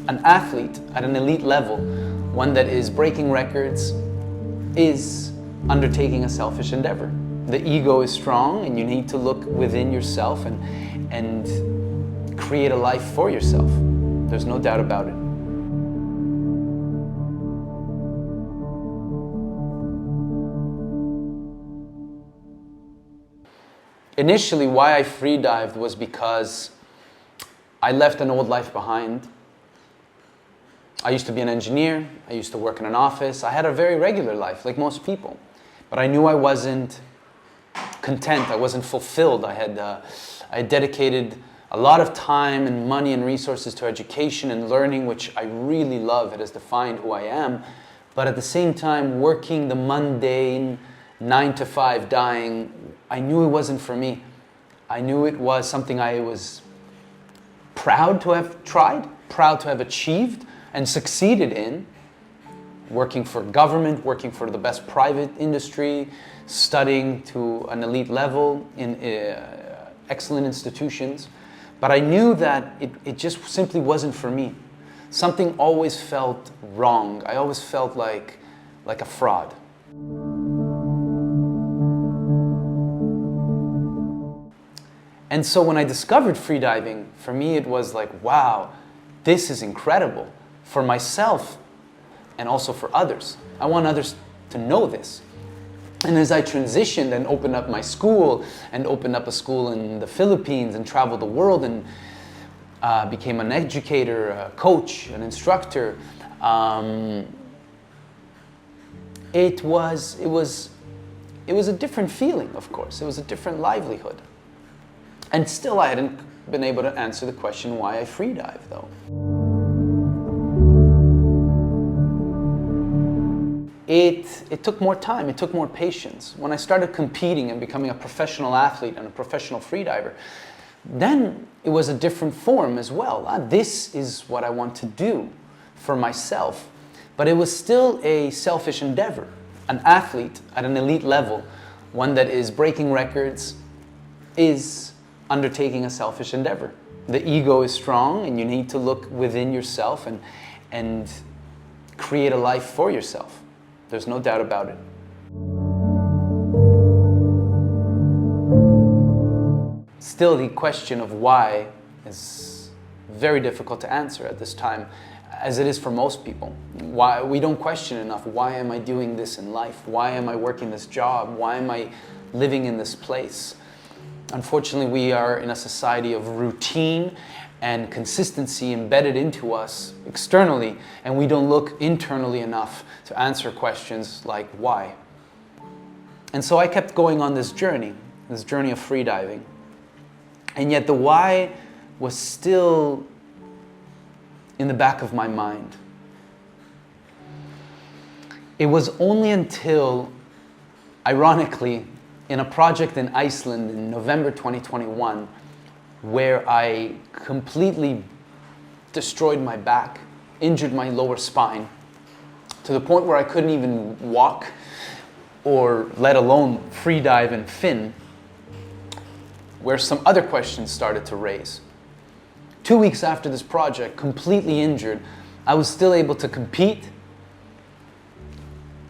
an athlete at an elite level, one that is breaking records, is undertaking a selfish endeavor. The ego is strong and you need to look within yourself and create a life for yourself. There's no doubt about it. Initially, why I freedived was because I left an old life behind. I used to be an engineer. I used to work in an office. I had a very regular life, like most people. But I knew I wasn't content. I wasn't fulfilled. I had dedicated a lot of time and money and resources to education and learning, which I really love. It has defined who I am. But at the same time, working the mundane 9-to-5 dying, I knew it wasn't for me. I knew it was something I was proud to have tried, proud to have achieved and succeeded in. Working for government, working for the best private industry, studying to an elite level in excellent institutions. But I knew that it just simply wasn't for me. Something always felt wrong. I always felt like a fraud. And so when I discovered freediving, for me it was like, wow, this is incredible for myself and also for others. I want others to know this. And as I transitioned and opened up my school and opened up a school in the Philippines and traveled the world and became an educator, a coach, an instructor, it was a different feeling, of course. It was a different livelihood. And still I hadn't been able to answer the question why I freedive, though. It took more time, it took more patience. When I started competing and becoming a professional athlete and a professional freediver, then it was a different form as well. This is what I want to do for myself. But it was still a selfish endeavor. An athlete at an elite level, one that is breaking records, is undertaking a selfish endeavor. The ego is strong and you need to look within yourself and create a life for yourself. There's no doubt about it. Still, the question of why is very difficult to answer at this time, as it is for most people. Why we don't question enough, why am I doing this in life? Why am I working this job? Why am I living in this place? Unfortunately, we are in a society of routine and consistency embedded into us externally, and we don't look internally enough to answer questions like why. And so I kept going on this journey of freediving. And yet the why was still in the back of my mind. It was only until, ironically, in a project in Iceland in November 2021, where I completely destroyed my back, injured my lower spine, to the point where I couldn't even walk or let alone freedive and fin, where some other questions started to raise. 2 weeks after this project, completely injured, I was still able to compete,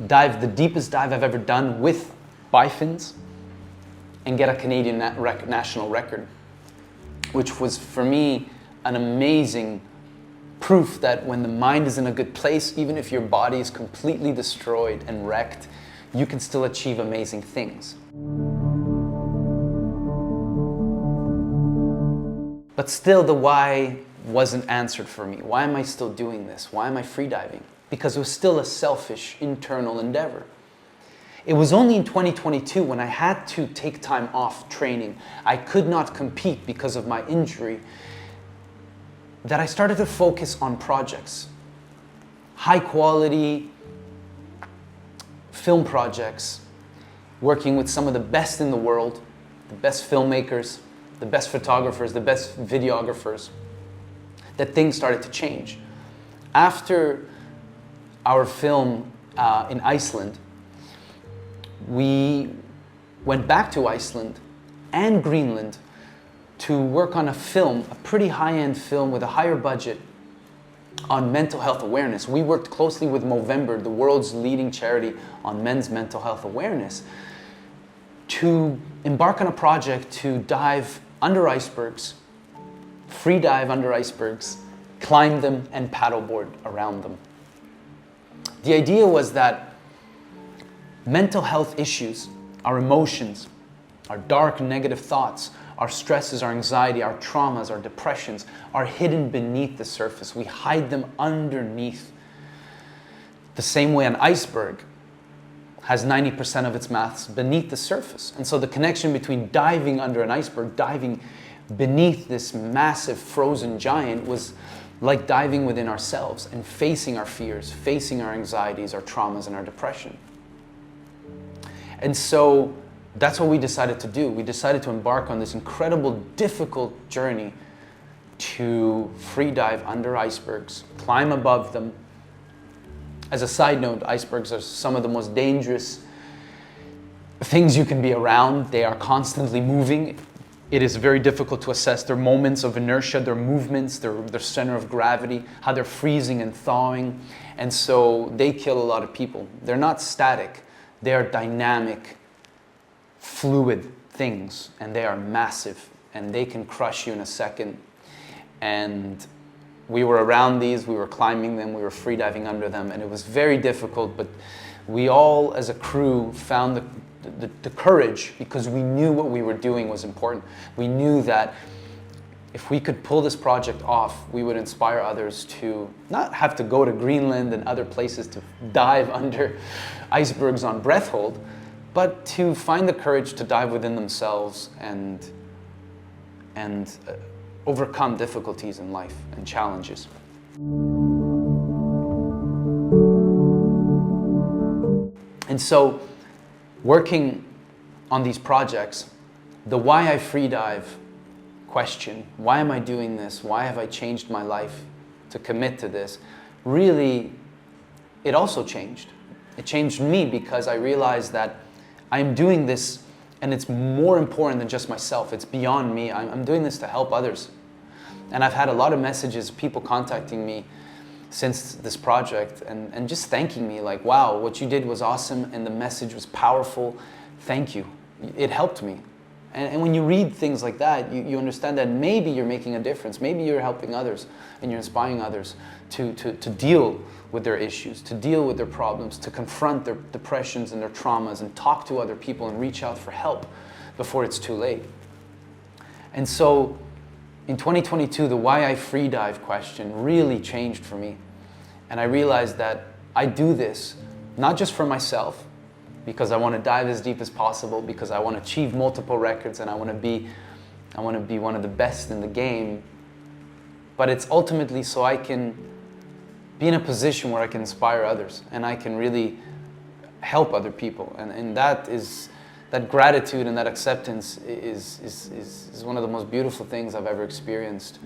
dive the deepest dive I've ever done with bifins, and get a Canadian national record, which was for me an amazing proof that when the mind is in a good place, even if your body is completely destroyed and wrecked, you can still achieve amazing things. But still the why wasn't answered for me. Why am I still doing this? Why am I freediving? Because it was still a selfish internal endeavor. It was only in 2022 when I had to take time off training, I could not compete because of my injury, that I started to focus on projects. High quality film projects, working with some of the best in the world, the best filmmakers, the best photographers, the best videographers, that things started to change. After our film in Iceland, we went back to Iceland and Greenland to work on a film, a pretty high-end film with a higher budget, on mental health awareness. We worked closely with Movember, the world's leading charity on men's mental health awareness, to embark on a project to dive under icebergs, free dive under icebergs, climb them, and paddleboard around them. The idea was that mental health issues, our emotions, our dark negative thoughts, our stresses, our anxiety, our traumas, our depressions are hidden beneath the surface. We hide them underneath. The same way an iceberg has 90% of its mass beneath the surface. And so the connection between diving under an iceberg, diving beneath this massive frozen giant, was like diving within ourselves and facing our fears, facing our anxieties, our traumas, and our depression. And so that's what we decided to do. We decided to embark on this incredible, difficult journey to free dive under icebergs, climb above them. As a side note, icebergs are some of the most dangerous things you can be around. They are constantly moving. It is very difficult to assess their moments of inertia, their movements, their center of gravity, how they're freezing and thawing. And so they kill a lot of people. They're not static. They are dynamic, fluid things, and they are massive, and they can crush you in a second. And we were around these, we were climbing them, we were free diving under them, and it was very difficult, but we all as a crew found the courage, because we knew what we were doing was important. We knew that if we could pull this project off, we would inspire others to not have to go to Greenland and other places to dive under icebergs on breath hold, but to find the courage to dive within themselves and overcome difficulties in life and challenges. And so, working on these projects, the why I free dive question, why am I doing this? Why have I changed my life to commit to this? Really, it also changed. It changed me because I realized that I'm doing this, and it's more important than just myself. It's beyond me. I'm doing this to help others. And I've had a lot of messages, people contacting me since this project and just thanking me, like, wow, what you did was awesome and the message was powerful. Thank you. It helped me. And when you read things like that, you understand that maybe you're making a difference. Maybe you're helping others and you're inspiring others to deal with their issues, to deal with their problems, to confront their depressions and their traumas and talk to other people and reach out for help before it's too late. And so in 2022, the why I free dive question really changed for me. And I realized that I do this not just for myself, because I want to dive as deep as possible, because I want to achieve multiple records and I want to be one of the best in the game, but it's ultimately so I can be in a position where I can inspire others and I can really help other people. And that gratitude and that acceptance is one of the most beautiful things I've ever experienced.